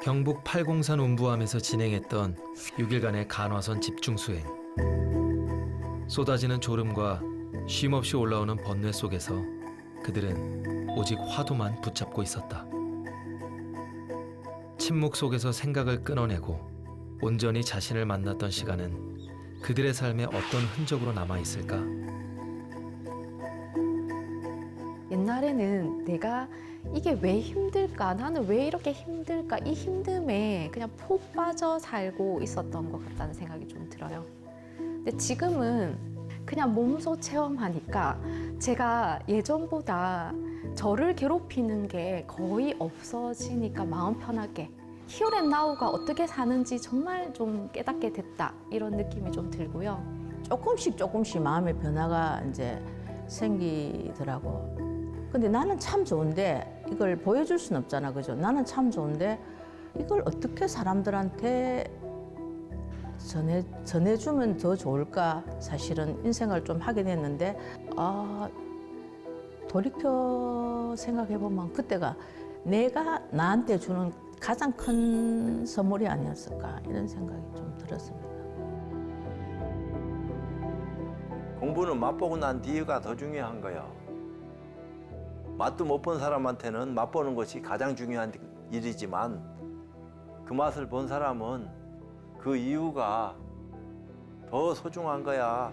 경북 팔공산 운부함에서 진행했던 6일간의 간화선 집중 수행. 쏟아지는 졸음과 쉼없이 올라오는 번뇌 속에서 그들은 오직 화두만 붙잡고 있었다. 침묵 속에서 생각을 끊어내고 온전히 자신을 만났던 시간은 그들의 삶에 어떤 흔적으로 남아있을까? 옛날에는 내가 이게 왜 힘들까? 나는 왜 이렇게 힘들까? 이 힘듦에 그냥 푹 빠져 살고 있었던 것 같다는 생각이 좀 들어요. 근데 지금은 그냥 몸소 체험하니까 제가 예전보다 저를 괴롭히는 게 거의 없어지니까 마음 편하게 히어앤나우가 어떻게 사는지 정말 좀 깨닫게 됐다 이런 느낌이 좀 들고요. 조금씩 마음의 변화가 이제 생기더라고. 근데 나는 참 좋은데 이걸 보여줄 순 없잖아, 그죠? 나는 참 좋은데 이걸 어떻게 사람들한테 전해주면 더 좋을까? 사실은 인생을 좀 하게 됐는데 돌이켜 생각해보면 그때가 내가 나한테 주는 가장 큰 선물이 아니었을까 이런 생각이 좀 들었습니다. 공부는 맛보고 난 뒤가 더 중요한 거야. 맛도 못 본 사람한테는 맛보는 것이 가장 중요한 일이지만 그 맛을 본 사람은 그 이유가 더 소중한 거야.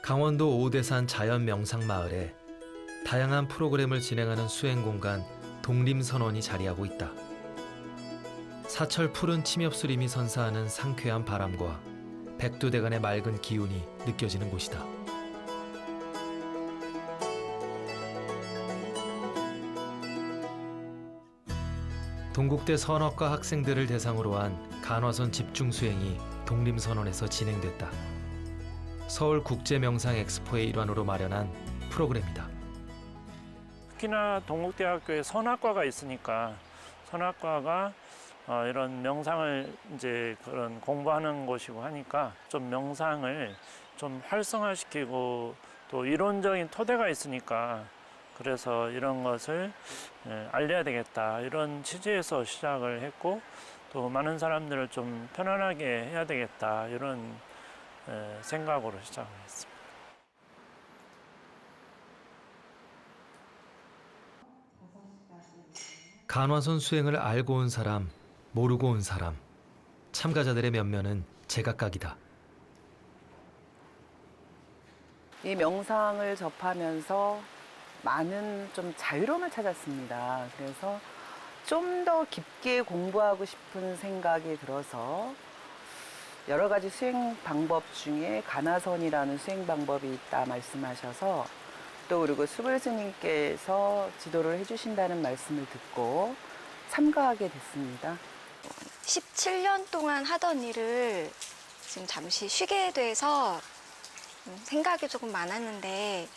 강원도 오대산 자연명상마을에 다양한 프로그램을 진행하는 수행공간 독림선원이 자리하고 있다. 사철 푸른 침엽수림이 선사하는 상쾌한 바람과 백두대간의 맑은 기운이 느껴지는 곳이다. 동국대 선학과 학생들을 대상으로 한 간화선 집중 수행이 독림선원에서 진행됐다. 서울국제명상엑스포의 일환으로 마련한 프로그램이다. 특히나 동국대학교에 선학과가 있으니까 선학과가 이런 명상을 이제 그런 공부하는 곳이고 하니까 좀 명상을 좀 활성화시키고 또 이론적인 토대가 있으니까 그래서 이런 것을 알려야 되겠다 이런 취지에서 시작을 했고 또 많은 사람들을 좀 편안하게 해야 되겠다 이런 생각으로 시작을 했습니다. 간화선 수행을 알고 온 사람, 모르고 온 사람, 참가자들의 면면은 제각각이다. 이 명상을 접하면서 많은 좀 자유로움을 찾았습니다. 그래서 좀 더 깊게 공부하고 싶은 생각이 들어서 여러 가지 수행 방법 중에 간화선이라는 수행 방법이 있다 말씀하셔서 또 그리고 수불 스님께서 지도를 해주신다는 말씀을 듣고 참가하게 됐습니다. 17년 동안 하던 일을 지금 잠시 쉬게 돼서 생각이 조금 많았는데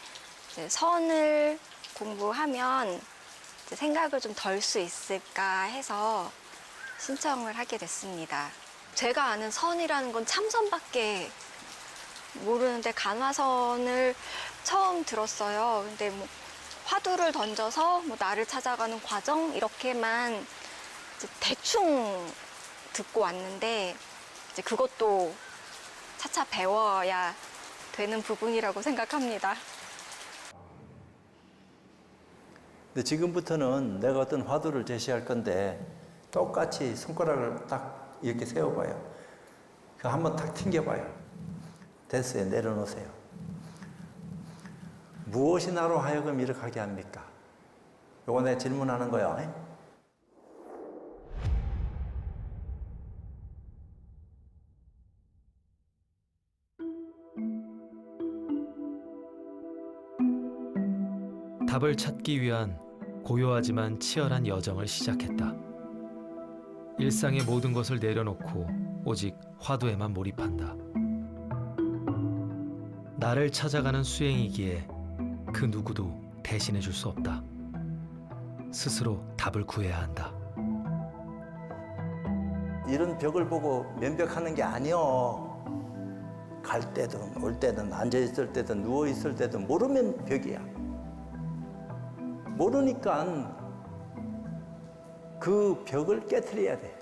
이제 선을 공부하면 이제 생각을 좀 덜 수 있을까 해서 신청을 하게 됐습니다. 제가 아는 선이라는 건 참선밖에 모르는데 간화선을 처음 들었어요. 근데 뭐 화두를 던져서 뭐 나를 찾아가는 과정 이렇게만 이제 대충 듣고 왔는데 이제 그것도 차차 배워야 되는 부분이라고 생각합니다. 근데 지금부터는 내가 어떤 화두를 제시할 건데 똑같이 손가락을 딱 이렇게 세워봐요. 그 한번 탁 튕겨봐요. 됐어요. 내려놓으세요. 무엇이 나로 하여금 이렇게 하게 합니까? 요거 내가 질문하는 거야. 답을 찾기 위한 고요하지만 치열한 여정을 시작했다. 일상의 모든 것을 내려놓고 오직 화두에만 몰입한다. 나를 찾아가는 수행이기에 그 누구도 대신해 줄 수 없다. 스스로 답을 구해야 한다. 이런 벽을 보고 면벽하는 게 아니요. 갈 때든 올 때든 앉아 있을 때든 누워 있을 때든 모르면 벽이야. 모르니까 그 벽을 깨트려야 돼.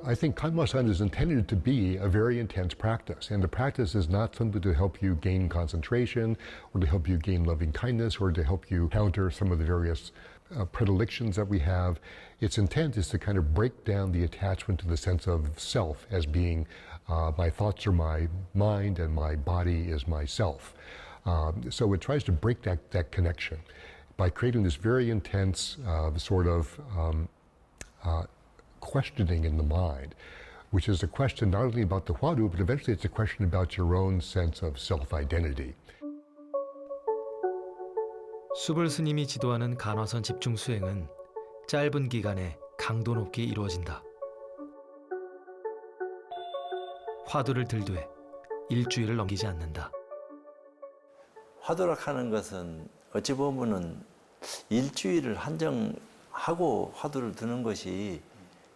I think Kanmasan is intended to be a very intense practice, and the practice is not simply to help you gain concentration, or to help you gain loving kindness, or to help you counter some of the various predilections that we have. Its intent is to kind of break down the attachment to the sense of self as being my thoughts are my mind and my body is myself. So it tries to break that connection by creating this very intense sort of questioning in the mind, which is a question not only about the Hwadu, but eventually it's a question about your own sense of self-identity. 수불 스님이 지도하는 간화선 집중 수행은 짧은 기간에 강도 높게 이루어진다. 화두를 들되 일주일을 넘기지 않는다. 화두락하는 것은 어찌 보면은 일주일을 한정하고 화두를 드는 것이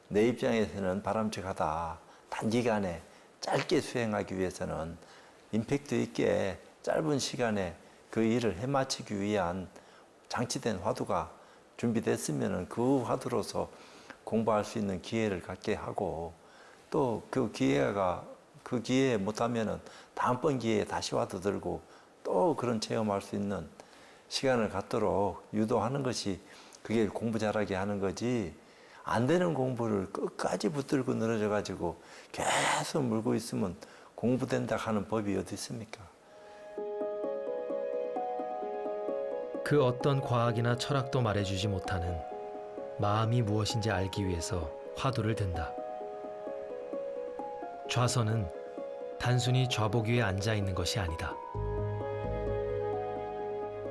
내 입장에서는 바람직하다. 단기간에 짧게 수행하기 위해서는 임팩트 있게 짧은 시간에 그 일을 해마치기 위한 장치된 화두가 준비됐으면 그 화두로서 공부할 수 있는 기회를 갖게 하고 또 그 기회에 못하면은 다음번 기회에 다시 화두 들고 또 그런 체험할 수 있는 시간을 갖도록 유도하는 것이 그게 공부 잘하게 하는 거지. 안 되는 공부를 끝까지 붙들고 늘어져 가지고 계속 물고 있으면 공부된다 하는 법이 어디 있습니까? 그 어떤 과학이나 철학도 말해주지 못하는 마음이 무엇인지 알기 위해서 화두를 든다. 좌선은 단순히 좌복 위에 앉아있는 것이 아니다.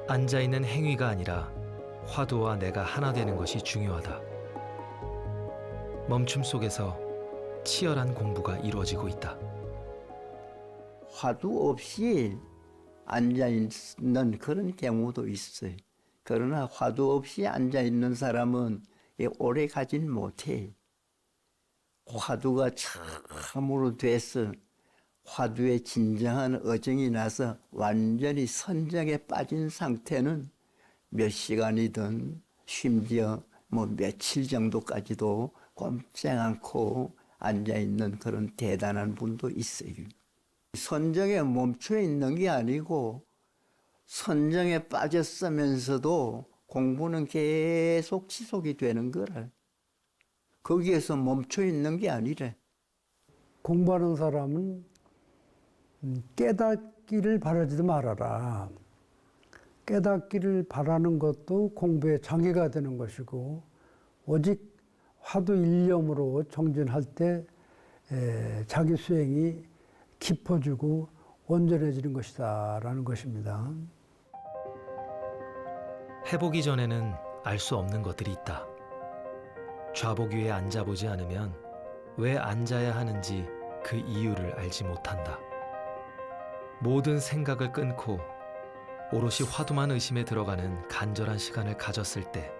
앉아있는 행위가 아니라 화두와 내가 하나 되는 것이 중요하다. 멈춤 속에서 치열한 공부가 이루어지고 있다. 화두 없이 앉아있는 그런 경우도 있어요. 그러나 화두 없이 앉아있는 사람은 오래 가진 못해. 화두가 참으로 돼서 화두에 진정한 어정이 나서 완전히 선정에 빠진 상태는 몇 시간이든 심지어 며칠 정도까지도 꼼짝 않고 앉아있는 그런 대단한 분도 있어요. 선정에 멈춰 있는 게 아니고 선정에 빠졌으면서도 공부는 계속 지속이 되는 거라. 거기에서 멈춰 있는 게 아니래. 공부하는 사람은 깨닫기를 바라지도 말아라. 깨닫기를 바라는 것도 공부의 장애가 되는 것이고 오직 화두 일념으로 정진할 때 자기 수행이 깊어지고 온전해지는 것이다라는 것입니다. 해보기 전에는 알 수 없는 것들이 있다. 좌복 위에 앉아보지 않으면 왜 앉아야 하는지 그 이유를 알지 못한다. 모든 생각을 끊고 오롯이 화두만 의심에 들어가는 간절한 시간을 가졌을 때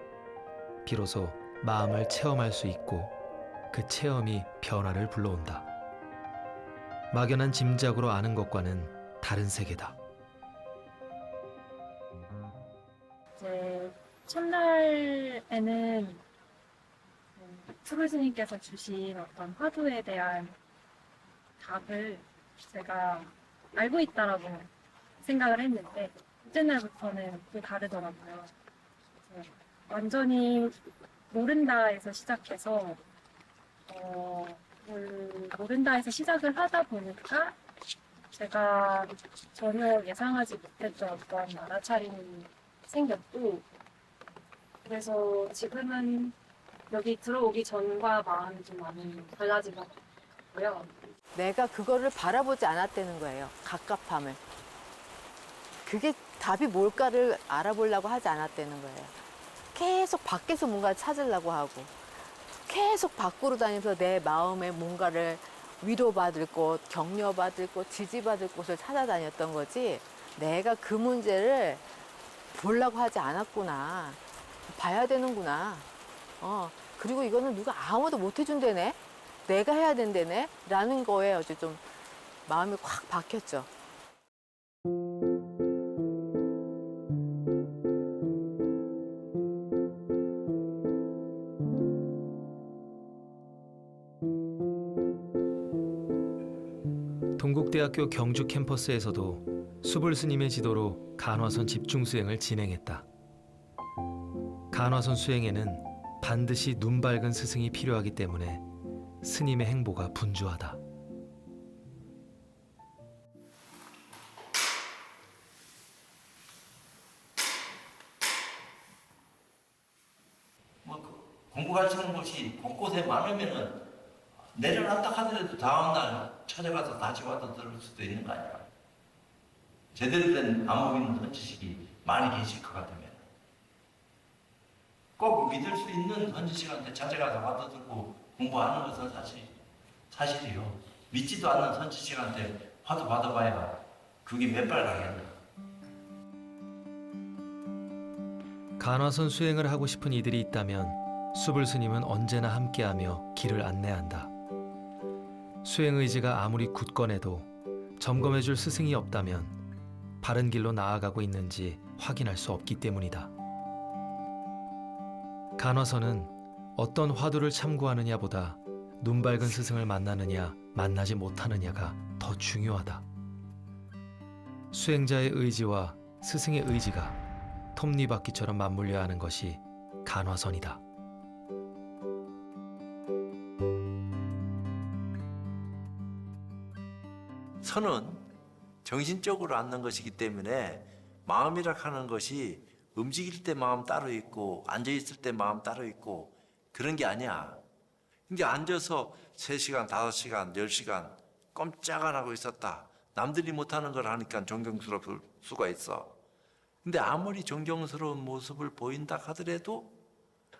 비로소 마음을 체험할 수 있고 그 체험이 변화를 불러온다. 막연한 짐작으로 아는 것과는 다른 세계다. 이제 첫날에는 수불 스님께서 주신 어떤 화두에 대한 답을 제가 알고 있다라고 생각을 했는데 둘째 날부터는 또 다르더라고요. 완전히 모른다에서 시작해서 모른다에서 시작을 하다 보니까 제가 전혀 예상하지 못했던 어떤 알아차림이 생겼고 그래서 지금은 여기 들어오기 전과 마음이 좀 많이 달라진 것 같고요. 내가 그거를 바라보지 않았다는 거예요. 갑갑함을. 그게 답이 뭘까를 알아보려고 하지 않았다는 거예요. 계속 밖에서 뭔가를 찾으려고 하고 계속 밖으로 다니면서 내 마음에 뭔가를 위로받을 곳, 격려받을 곳, 지지받을 곳을 찾아다녔던 거지 내가 그 문제를 보려고 하지 않았구나. 봐야 되는구나. 그리고 이거는 누가 아무도 못 해준다네. 내가 해야 된다네. 라는 거에 어제 좀 마음이 확 박혔죠. 동국대학교 경주 캠퍼스에서도 수불 스님의 지도로 간화선 집중 수행을 진행했다. 간화선 수행에는 반드시 눈 밝은 스승이 필요하기 때문에 스님의 행보가 분주하다. 공부 가르치는 곳이 곳곳에 많으면은 내려놨다 하더라도 다음날 찾아가서 다시 와서 들을 수도 있는 거 아니야. 제대로 된 안목 있는 헌지식이 많이 계실 것 같으면 꼭 믿을 수 있는 헌지식한테 찾아가서 와서 들고 공부하는 것은 사실이요. 믿지도 않는 헌지식한테 화두 받아봐야 그게 몇 발 가겠나. 간화선 수행을 하고 싶은 이들이 있다면 수불 스님은 언제나 함께하며 길을 안내한다. 수행 의지가 아무리 굳건해도 점검해줄 스승이 없다면 바른 길로 나아가고 있는지 확인할 수 없기 때문이다. 간화선은 어떤 화두를 참고하느냐보다 눈 밝은 스승을 만나느냐 만나지 못하느냐가 더 중요하다. 수행자의 의지와 스승의 의지가 톱니바퀴처럼 맞물려야 하는 것이 간화선이다. 선은 정신적으로 앉는 것이기 때문에 마음이라 하는 것이 움직일 때 마음 따로 있고 앉아있을 때 마음 따로 있고 그런 게 아니야. 이게 앉아서 3시간, 5시간, 10시간 꼼짝 안 하고 있었다. 남들이 못하는 걸 하니까 존경스러울 수가 있어. 근데 아무리 존경스러운 모습을 보인다 하더라도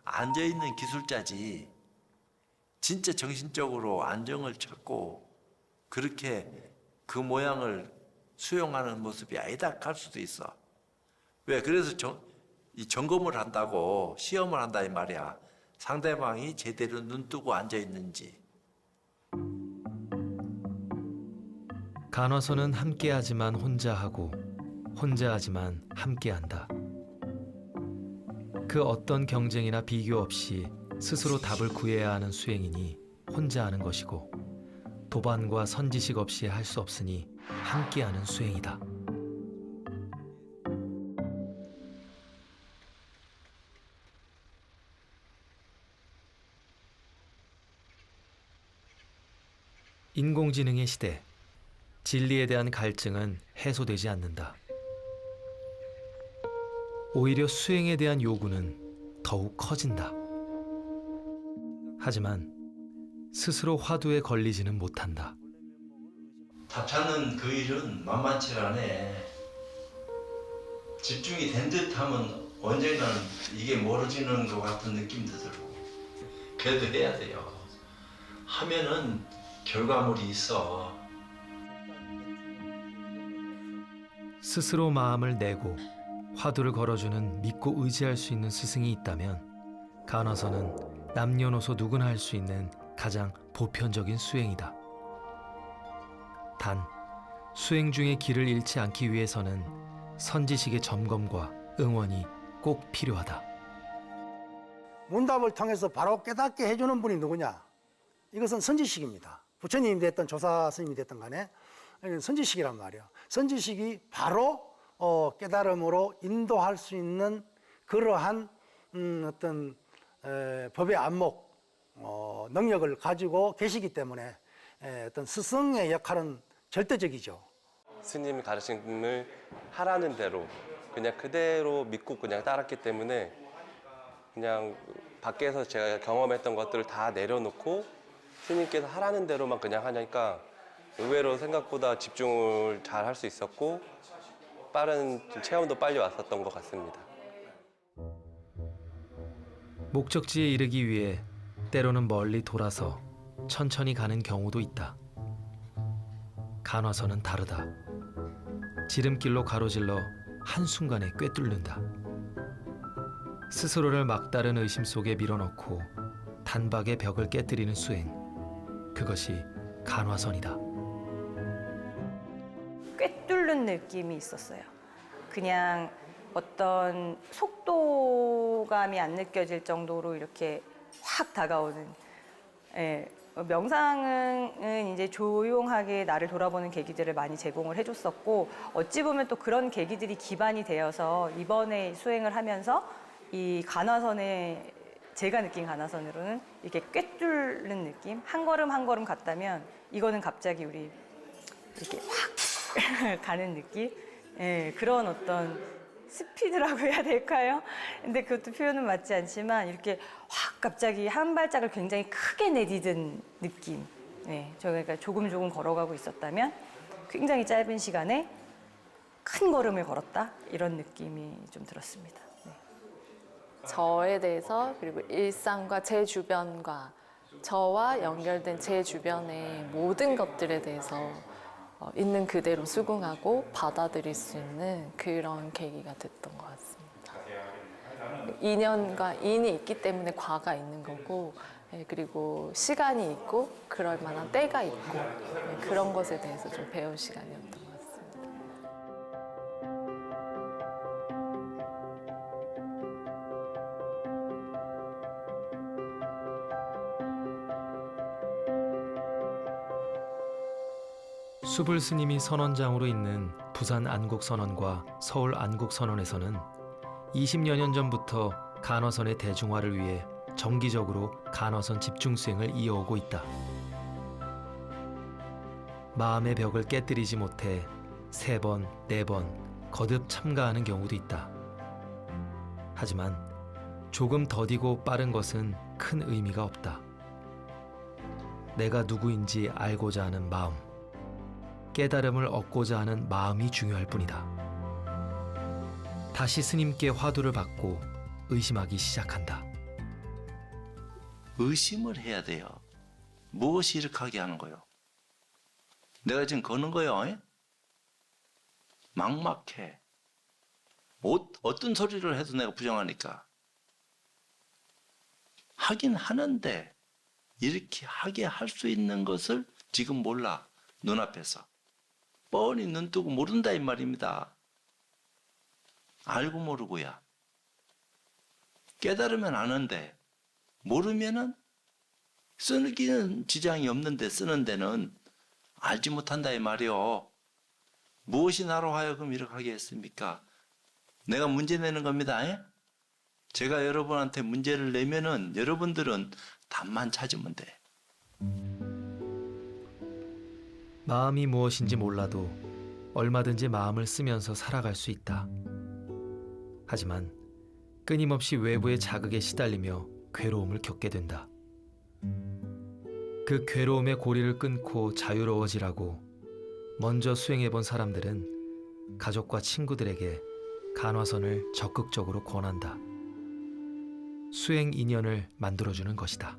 앉아있는 기술자지 진짜 정신적으로 안정을 찾고 그렇게 그 모양을 수용하는 모습이 아니다 할 수도 있어. 왜? 그래서 이 점검을 한다고 시험을 한다 이 말이야. 상대방이 제대로 눈 뜨고 앉아 있는지. 간화선은 함께하지만 혼자 하고 혼자 하지만 함께한다. 그 어떤 경쟁이나 비교 없이 스스로 답을 구해야 하는 수행이니 혼자 하는 것이고 도반과 선지식 없이 할 수 없으니 함께하는 수행이다. 인공지능의 시대, 진리에 대한 갈증은 해소되지 않는다. 오히려 수행에 대한 요구는 더욱 커진다. 하지만 스스로 화두에 걸리지는 못한다. 답 찾는 그 일은 만만치 않네. 집중이 된 듯하면 언젠가는 이게 멀어지는 것 같은 느낌도 들고. 그래도 해야 돼요. 하면은 결과물이 있어. 스스로 마음을 내고 화두를 걸어주는 믿고 의지할 수 있는 스승이 있다면 간화선은 남녀노소 누구나 할 수 있는 가장 보편적인 수행이다. 단, 수행 중에 길을 잃지 않기 위해서는 선지식의 점검과 응원이 꼭 필요하다. 문답을 통해서 바로 깨닫게 해주는 분이 누구냐? 이것은 선지식입니다. 부처님이 됐든 조사 스님이 됐든 간에 선지식이란 말이에요. 선지식이 바로 깨달음으로 인도할 수 있는 그러한 어떤 법의 안목, 능력을 가지고 계시기 때문에 어떤 스승의 역할은 절대적이죠. 스님이 가르침을 하라는 대로 그냥 그대로 믿고 그냥 따랐기 때문에 그냥 밖에서 제가 경험했던 것들을 다 내려놓고 스님께서 하라는 대로만 그냥 하니까 의외로 생각보다 집중을 잘 할 수 있었고 빠른 체험도 빨리 왔었던 것 같습니다. 목적지에 이르기 위해 때로는 멀리 돌아서 천천히 가는 경우도 있다. 간화선은 다르다. 지름길로 가로질러 한순간에 꿰뚫는다. 스스로를 막다른 의심 속에 밀어넣고 단박에 벽을 깨뜨리는 수행. 그것이 간화선이다. 꿰뚫는 느낌이 있었어요. 그냥 어떤 속도감이 안 느껴질 정도로 이렇게 확 다가오는. 예, 명상은 이제 조용하게 나를 돌아보는 계기들을 많이 제공을 해줬었고, 어찌 보면 또 그런 계기들이 기반이 되어서 이번에 수행을 하면서 이 간화선에, 제가 느낀 간화선으로는 이렇게 꿰뚫는 느낌? 한 걸음 한 걸음 갔다면 이거는 갑자기 우리 이렇게 확 가는 느낌? 예, 그런 어떤 스피드라고 해야 될까요? 근데 그것도 표현은 맞지 않지만 이렇게 확 갑자기 한 발짝을 굉장히 크게 내디딘 느낌. 네, 저희가 조금 걸어가고 있었다면 굉장히 짧은 시간에 큰 걸음을 걸었다 이런 느낌이 좀 들었습니다. 네. 저에 대해서, 그리고 일상과 제 주변과 저와 연결된 제 주변의 모든 것들에 대해서 있는 그대로 수긍하고 받아들일 수 있는 그런 계기가 됐던 것 같습니다. 인연과 인이 있기 때문에 과가 있는 거고, 그리고 시간이 있고 그럴 만한 때가 있고, 그런 것에 대해서 좀 배운 시간이었던 것 같습니다. 수불 스님이 선원장으로 있는 부산 안국선원과 서울 안국선원에서는 20여 년 전부터 간화선의 대중화를 위해 정기적으로 간화선 집중 수행을 이어오고 있다. 마음의 벽을 깨뜨리지 못해 3번, 4번 거듭 참가하는 경우도 있다. 하지만 조금 더디고 빠른 것은 큰 의미가 없다. 내가 누구인지 알고자 하는 마음, 깨달음을 얻고자 하는 마음이 중요할 뿐이다. 다시 스님께 화두를 받고 의심하기 시작한다. 의심을 해야 돼요. 무엇이 이렇게 하게 하는 거요? 내가 지금 거는 거요. 에? 막막해. 어떤 소리를 해도 내가 부정하니까. 하긴 하는데 이렇게 하게 할 수 있는 것을 지금 몰라. 눈앞에서. 뻔히 눈 뜨고 모른다 이 말입니다. 알고 모르고야. 깨달으면 아는데 모르면은 쓰기는 지장이 없는데 쓰는 데는 알지 못한다 이 말이요. 무엇이 나로 하여금 이렇게 하게 했습니까? 내가 문제 내는 겁니다. 에? 제가 여러분한테 문제를 내면은 여러분들은 답만 찾으면 돼. 마음이 무엇인지 몰라도 얼마든지 마음을 쓰면서 살아갈 수 있다. 하지만 끊임없이 외부의 자극에 시달리며 괴로움을 겪게 된다. 그 괴로움의 고리를 끊고 자유로워지라고 먼저 수행해본 사람들은 가족과 친구들에게 간화선을 적극적으로 권한다. 수행 인연을 만들어주는 것이다.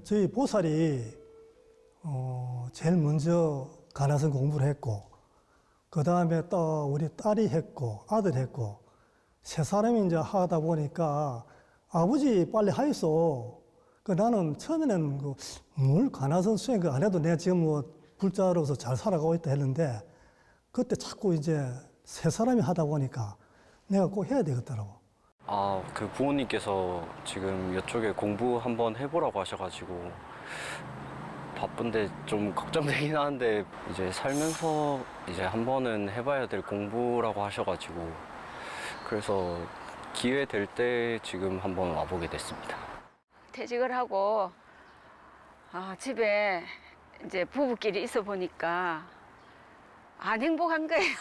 저희 보살이 제일 먼저 간화선 공부를 했고, 그 다음에 또 우리 딸이 했고, 아들 했고, 3사람이 이제 하다 보니까 아버지 빨리 하였어. 나는 처음에는 뭘 간화선 수행 안 해도 내가 지금 뭐 불자로서 잘 살아가고 있다 했는데, 그때 자꾸 이제 3사람이 하다 보니까 내가 꼭 해야 되겠더라고. 그 부모님께서 지금 이쪽에 공부 한번 해보라고 하셔가지고 바쁜데 좀 걱정되긴 하는데, 이제 살면서 이제 한 번은 해봐야 될 공부라고 하셔가지고, 그래서 기회 될 때 지금 한번 와보게 됐습니다. 퇴직을 하고 집에 이제 부부끼리 있어 보니까 안 행복한 거예요.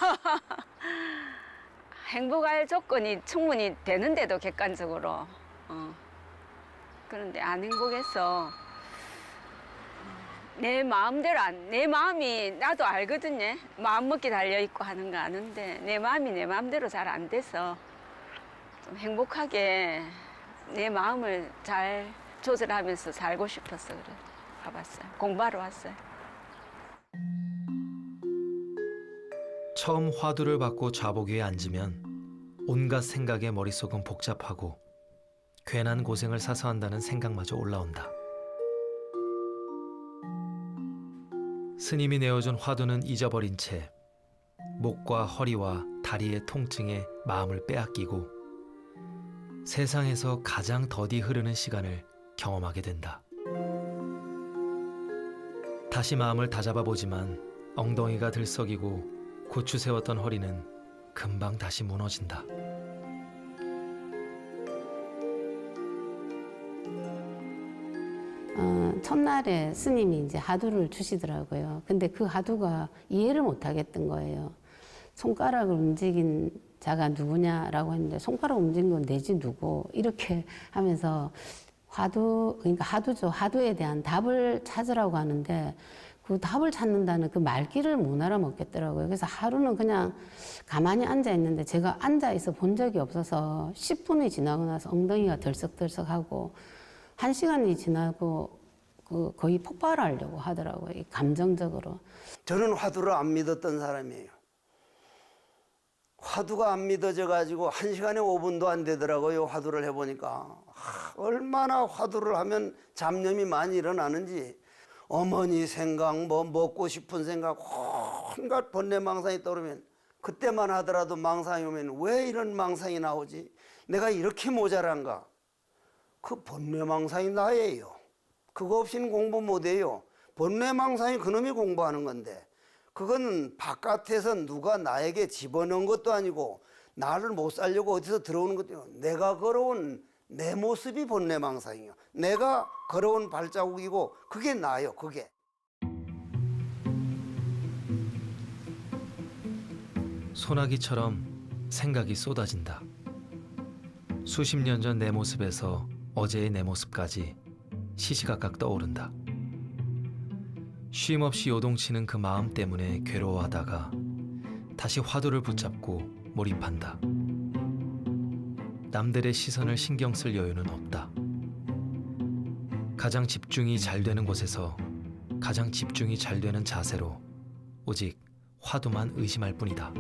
행복할 조건이 충분히 되는데도 객관적으로 그런데 안 행복해서 내 마음대로 내 마음이 나도 알거든요. 마음 먹기 달려 있고 하는 거 아는데 내 마음이 내 마음대로 잘 안 돼서 좀 행복하게 내 마음을 잘 조절하면서 살고 싶어서 그래 가봤어요. 공부하러 왔어요. 처음 화두를 받고 좌보기에 앉으면 온갖 생각에 머릿속은 복잡하고 괜한 고생을 사서 한다는 생각마저 올라온다. 스님이 내어준 화두는 잊어버린 채 목과 허리와 다리의 통증에 마음을 빼앗기고 세상에서 가장 더디 흐르는 시간을 경험하게 된다. 다시 마음을 다잡아 보지만 엉덩이가 들썩이고 고추 세웠던 허리는 금방 다시 무너진다. 첫날에 스님이 이제 하두를 주시더라고요. 근데 그 하두가 이해를 못 하겠던 거예요. 손가락을 움직인 자가 누구냐라고 했는데 손가락 움직인 건 내지 누구 이렇게 하면서 화두, 그러니까 하두죠. 하두에 대한 답을 찾으라고 하는데 그 답을 찾는다는 그 말귀를 못 알아먹겠더라고요. 그래서 하루는 그냥 가만히 앉아 있는데 제가 앉아 있어 본 적이 없어서 10분이 지나고 나서 엉덩이가 덜썩덜썩하고 1시간이 지나고 거의 폭발하려고 하더라고요. 감정적으로. 저는 화두를 안 믿었던 사람이에요. 화두가 안 믿어져 가지고 1시간에 5분도 안 되더라고요. 화두를 해보니까. 얼마나 화두를 하면 잡념이 많이 일어나는지. 어머니 생각, 뭐 먹고 싶은 생각, 온갖 번뇌망상이 떠오르면 그때만 하더라도 망상이 오면 왜 이런 망상이 나오지? 내가 이렇게 모자란가? 그 번뇌망상이 나예요. 그거 없이는 공부 못해요. 번뇌망상이 그놈이 공부하는 건데 그건 바깥에서 누가 나에게 집어넣은 것도 아니고 나를 못 살려고 어디서 들어오는 것도 아니고 내가 걸어온 내 모습이 번뇌망상이에요. 내가 걸어온 발자국이고 그게 나예요. 그게. 소나기처럼 생각이 쏟아진다. 수십 년 전 내 모습에서 어제의 내 모습까지 시시각각 떠오른다. 쉼없이 요동치는 그 마음 때문에 괴로워하다가 다시 화두를 붙잡고 몰입한다. 남들의 시선을 신경 쓸 여유는 없다. 가장 집중이 잘 되는 곳에서 가장 집중이 잘 되는 자세로 오직 화두만 의심할 뿐이다.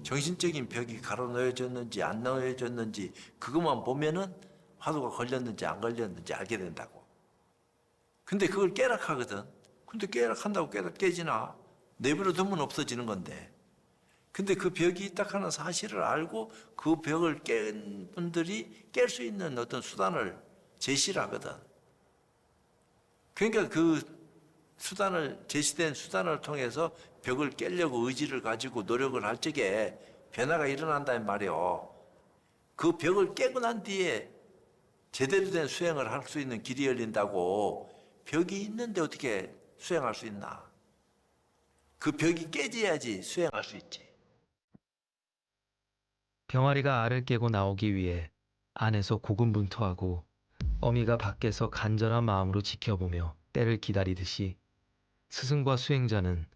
정신적인 벽이 가로놓여졌는지 안 놓여졌는지 그것만 보면은 화두가 걸렸는지 안 걸렸는지 알게 된다고. 근데 그걸 깨락하거든. 근데 깨락한다고 깨지나? 내버려 두면 없어지는 건데. 근데 그 벽이 있다 하는 사실을 알고 그 벽을 깬 분들이 깰 수 있는 어떤 수단을 제시를 하거든. 그러니까 그 수단을, 제시된 수단을 통해서 벽을 깨려고 의지를 가지고 노력을 할 적에 변화가 일어난다는 말이요. 그 벽을 깨고 난 뒤에 제대로 된 수행을 할 수 있는 길이 열린다고. 벽이 있는데 어떻게 수행할 수 있나? 그 벽이 깨져야지 수행할 수 있지. 병아리가 알을 깨고 나오기 위해 안에서 고군분투하고 어미가 밖에서 간절한 마음으로 지켜보며 때를 기다리듯이 스승과 수행자는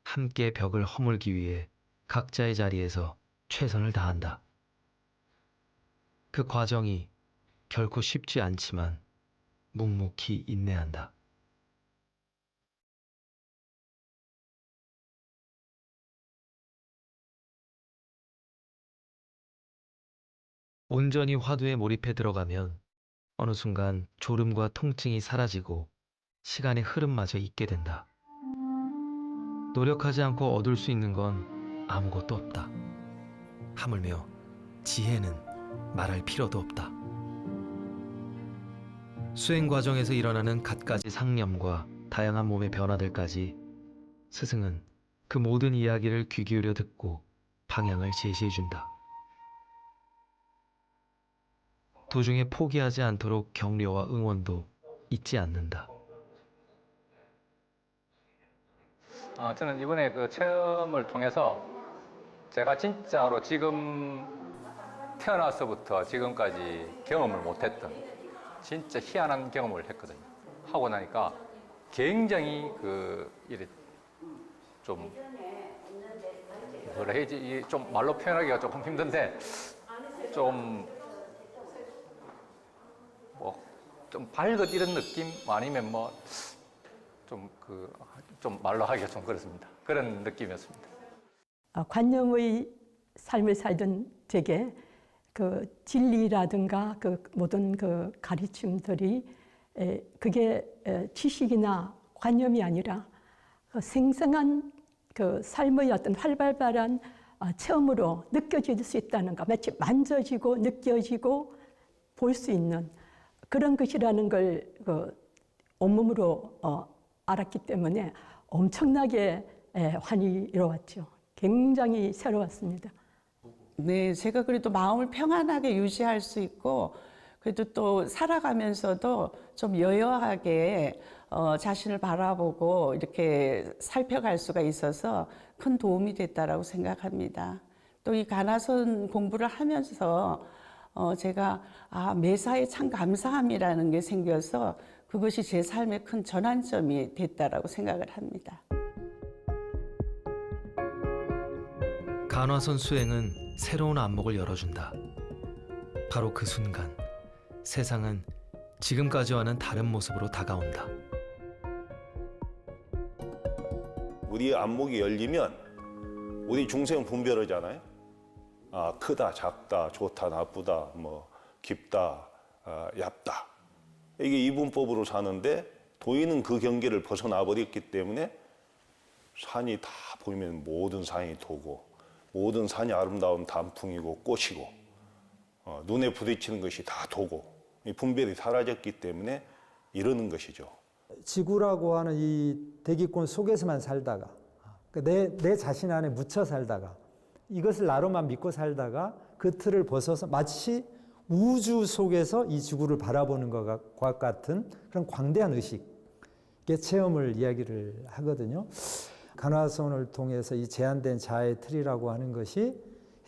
함께 벽을 허물기 위해 각자의 자리에서 최선을 다한다. 그 과정이 결코 쉽지 않지만 묵묵히 인내한다. 온전히 화두에 몰입해 들어가면 어느 순간 졸음과 통증이 사라지고 시간의 흐름마저 잊게 된다. 노력하지 않고 얻을 수 있는 건 아무것도 없다. 하물며 지혜는 말할 필요도 없다. 수행 과정에서 일어나는 갖가지 상념과 다양한 몸의 변화들까지 스승은 그 모든 이야기를 귀 기울여 듣고 방향을 제시해준다. 도중에 포기하지 않도록 격려와 응원도 잊지 않는다. 저는 이번에 그 체험을 통해서 제가 진짜로 지금 태어나서부터 지금까지 경험을 못했던 진짜 희한한 경험을 했거든요. 하고 나니까 굉장히 이래 좀 뭐라 해야지, 좀 말로 표현하기가 조금 힘든데 좀 밝은 이런 느낌 아니면 좀 말로 하기가 좀 그렇습니다. 그런 느낌이었습니다. 관념의 삶을 살던 제게 그 진리라든가 그 모든 그 가르침들이 그게 지식이나 관념이 아니라 생생한 그 삶의 어떤 활발한 체험으로 느껴질 수 있다는 것, 마치 만져지고 느껴지고 볼 수 있는 그런 것이라는 걸 온몸으로 알았기 때문에 엄청나게 환희로웠죠. 굉장히 새로웠습니다. 네, 제가 그래도 마음을 평안하게 유지할 수 있고 그래도 또 살아가면서도 좀 여여하게 자신을 바라보고 이렇게 살펴갈 수가 있어서 큰 도움이 됐다라고 생각합니다. 또 이 가나선 공부를 하면서 제가 매사에 참 감사함이라는 게 생겨서 그것이 제 삶의 큰 전환점이 됐다라고 생각을 합니다. 간화선 수행은 새로운 안목을 열어준다. 바로 그 순간 세상은 지금까지와는 다른 모습으로 다가온다. 우리의 안목이 열리면 우리 중생은 분별하잖아요. 크다, 작다, 좋다, 나쁘다, 깊다, 얕다. 이게 이분법으로 사는데 도인은 그 경계를 벗어나 버렸기 때문에 산이 다 보이면 모든 산이 도고 모든 산이 아름다운 단풍이고 꽃이고 눈에 부딪히는 것이 다 도고 이 분별이 사라졌기 때문에 이러는 것이죠. 지구라고 하는 이 대기권 속에서만 살다가 내 자신 안에 묻혀 살다가 이것을 나로만 믿고 살다가 그 틀을 벗어서 마치 우주 속에서 이 지구를 바라보는 것과 같은 그런 광대한 의식의 체험을 이야기를 하거든요. 간화선을 통해서 이 제한된 자아의 틀이라고 하는 것이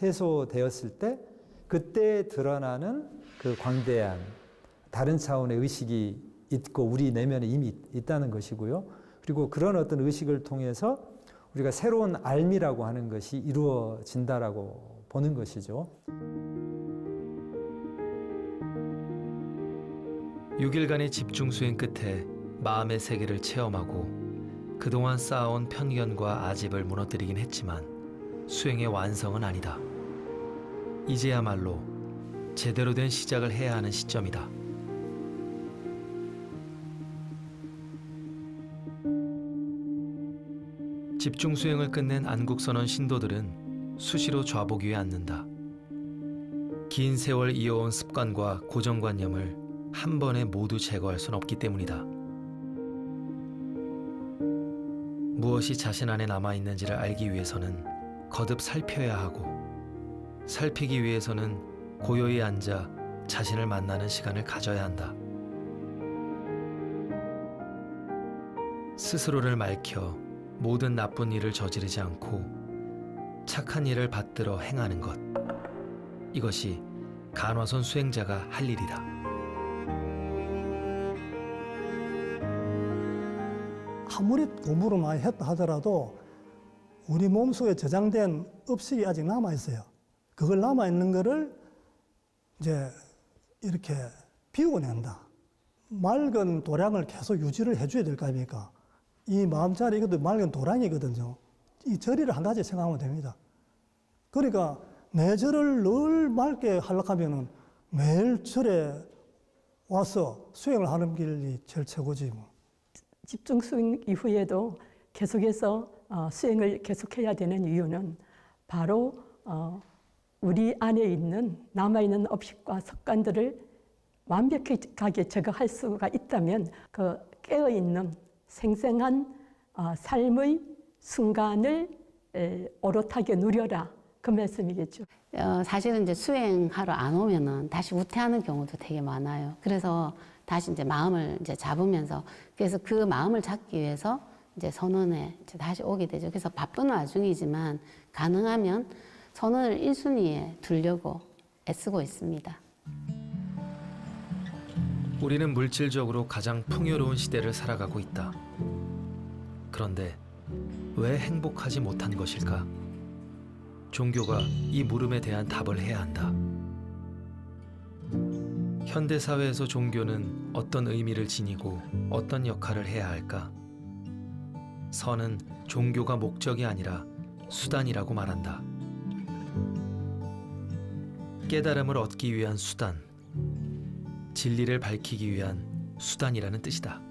해소되었을 때 그때 드러나는 그 광대한 다른 차원의 의식이 있고 우리 내면에 이미 있다는 것이고요. 그리고 그런 어떤 의식을 통해서 우리가 새로운 알미라고 하는 것이 이루어진다라고 보는 것이죠. 6일간의 집중 수행 끝에 마음의 세계를 체험하고 그동안 쌓아온 편견과 아집을 무너뜨리긴 했지만 수행의 완성은 아니다. 이제야말로 제대로 된 시작을 해야 하는 시점이다. 집중 수행을 끝낸 안국선원 신도들은 수시로 좌복 위에 앉는다. 긴 세월 이어온 습관과 고정관념을 한 번에 모두 제거할 순 없기 때문이다. 무엇이 자신 안에 남아있는지를 알기 위해서는 거듭 살펴야 하고 살피기 위해서는 고요히 앉아 자신을 만나는 시간을 가져야 한다. 스스로를 맑혀 모든 나쁜 일을 저지르지 않고 착한 일을 받들어 행하는 것. 이것이 간화선 수행자가 할 일이다. 아무리 공부를 많이 했다 하더라도 우리 몸속에 저장된 업식이 아직 남아있어요. 그걸 남아있는 거를 이제 이렇게 비워낸다. 맑은 도량을 계속 유지를 해줘야 될 거 아닙니까? 이 마음자리 이것도 맑은 도량이거든요. 이 절이를 한 가지 생각하면 됩니다. 그러니까 내 절을 늘 맑게 하려고 하면은 매일 절에 와서 수행을 하는 길이 제일 최고지 뭐. 집중 수행 이후에도 계속해서 수행을 계속해야 되는 이유는 바로 우리 안에 있는 남아있는 업식과 습관들을 완벽하게 제거할 수가 있다면 그 깨어있는 생생한 삶의 순간을 오롯하게 누려라. 그 말씀이겠죠. 사실은 이제 수행하러 안 오면은 다시 우퇴하는 경우도 되게 많아요. 그래서 다시 이제 마음을 이제 잡으면서 그래서 그 마음을 잡기 위해서 이제 선원에 이제 다시 오게 되죠. 그래서 바쁜 와중이지만 가능하면 선원을 1순위에 두려고 애쓰고 있습니다. 우리는 물질적으로 가장 풍요로운 시대를 살아가고 있다. 그런데 왜 행복하지 못한 것일까? 종교가 이 물음에 대한 답을 해야 한다. 현대 사회에서 종교는 어떤 의미를 지니고 어떤 역할을 해야 할까? 선은 종교가 목적이 아니라 수단이라고 말한다. 깨달음을 얻기 위한 수단, 진리를 밝히기 위한 수단이라는 뜻이다.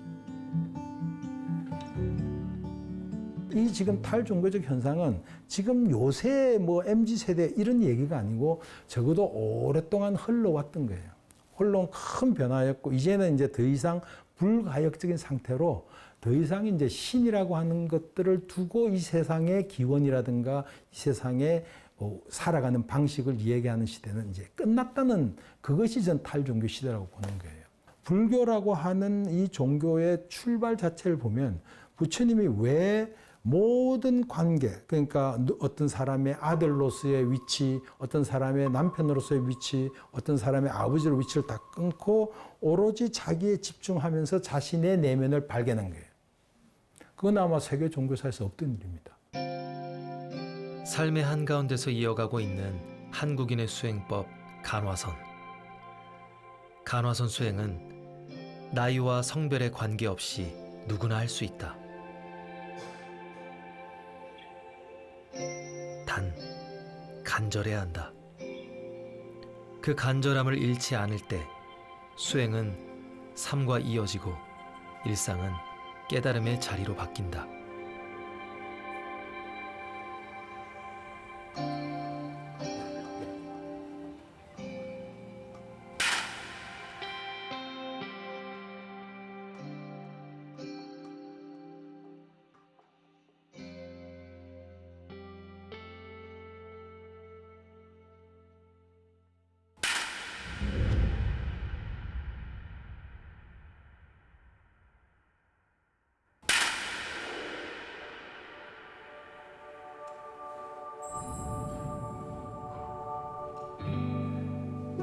이 지금 탈종교적 현상은 지금 요새 뭐 MZ세대 이런 얘기가 아니고 적어도 오랫동안 흘러왔던 거예요. 흘러온 큰 변화였고 이제는 이제 더 이상 불가역적인 상태로 더 이상 이제 신이라고 하는 것들을 두고 이 세상의 기원이라든가 이 세상의 살아가는 방식을 이야기하는 시대는 이제 끝났다는 그것이 전 탈종교 시대라고 보는 거예요. 불교라고 하는 이 종교의 출발 자체를 보면 부처님이 왜 모든 관계, 그러니까 어떤 사람의 아들로서의 위치, 어떤 사람의 남편으로서의 위치, 어떤 사람의 아버지로 위치를 다 끊고 오로지 자기에 집중하면서 자신의 내면을 발견한 거예요. 그건 아마 세계 종교사에서 없던 일입니다. 삶의 한가운데서 이어가고 있는 한국인의 수행법 간화선. 간화선 수행은 나이와 성별에 관계없이 누구나 할 수 있다. 단, 간절해야 한다. 그 간절함을 잃지 않을 때 수행은 삶과 이어지고 일상은 깨달음의 자리로 바뀐다.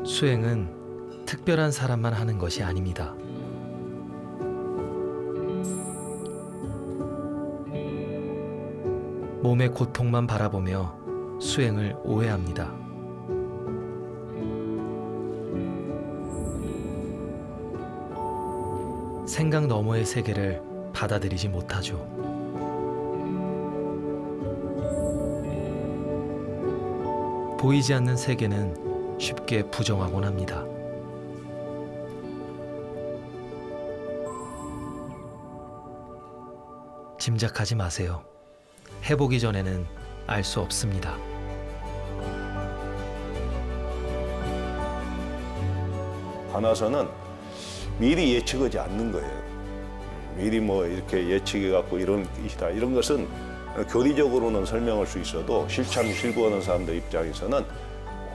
수행은 특별한 사람만 하는 것이 아닙니다. 몸의 고통만 바라보며 수행을 오해합니다. 생각 너머의 세계를 받아들이지 못하죠. 보이지 않는 세계는 쉽게 부정하곤 합니다. 짐작하지 마세요. 해보기 전에는 알 수 없습니다. 관화선은 미리 예측하지 않는 거예요. 미리 뭐 이렇게 예측해갖고 이런 것이다. 이런 것은 교리적으로는 설명할 수 있어도 실참 실구하는 사람들 입장에서는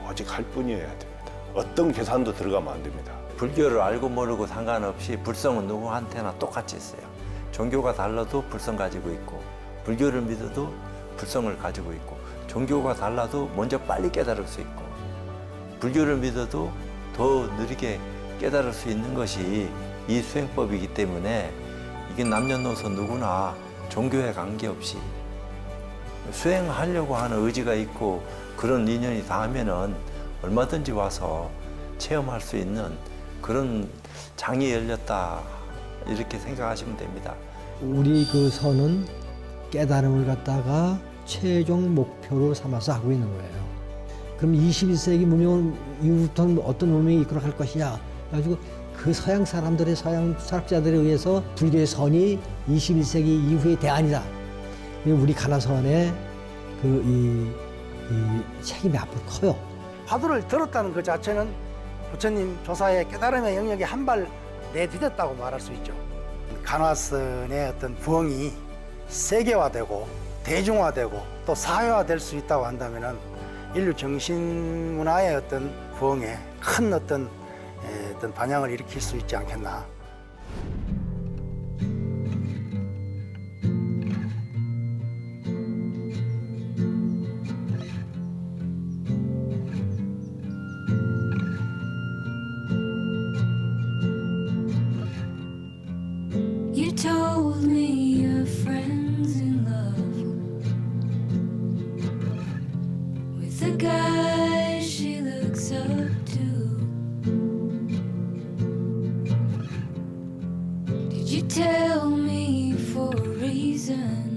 오직 할 뿐이어야 됩니다. 어떤 계산도 들어가면 안 됩니다. 불교를 알고 모르고 상관없이 불성은 누구한테나 똑같이 있어요. 종교가 달라도 불성 가지고 있고 불교를 믿어도 불성을 가지고 있고 종교가 달라도 먼저 빨리 깨달을 수 있고 불교를 믿어도 더 느리게 깨달을 수 있는 것이 이 수행법이기 때문에 이게 남녀노소 누구나 종교에 관계없이 수행하려고 하는 의지가 있고 그런 인연이 닿으면은 얼마든지 와서 체험할 수 있는 그런 장이 열렸다 이렇게 생각하시면 됩니다. 우리 그 선은 깨달음을 갖다가 최종 목표로 삼아서 하고 있는 거예요. 그럼 21세기 문명 이후부터는 어떤 문명이 이끌어갈 것이냐 그래가지고 그 서양 사람들의 서양 철학자들에 의해서 불교의 선이 21세기 이후의 대안이다. 우리 가나선의 이 책임이 앞으로 커요. 화두를 들었다는 그 자체는 부처님 조사의 깨달음의 영역에 한 발 내디뎠다고 말할 수 있죠. 간화선의 어떤 부흥이 세계화되고 대중화되고 또 사회화될 수 있다고 한다면은 인류 정신 문화의 어떤 부흥에 큰 어떤 반향을 일으킬 수 있지 않겠나. told me your friend's in love with the guy she looks up to. Did you tell me for a reason?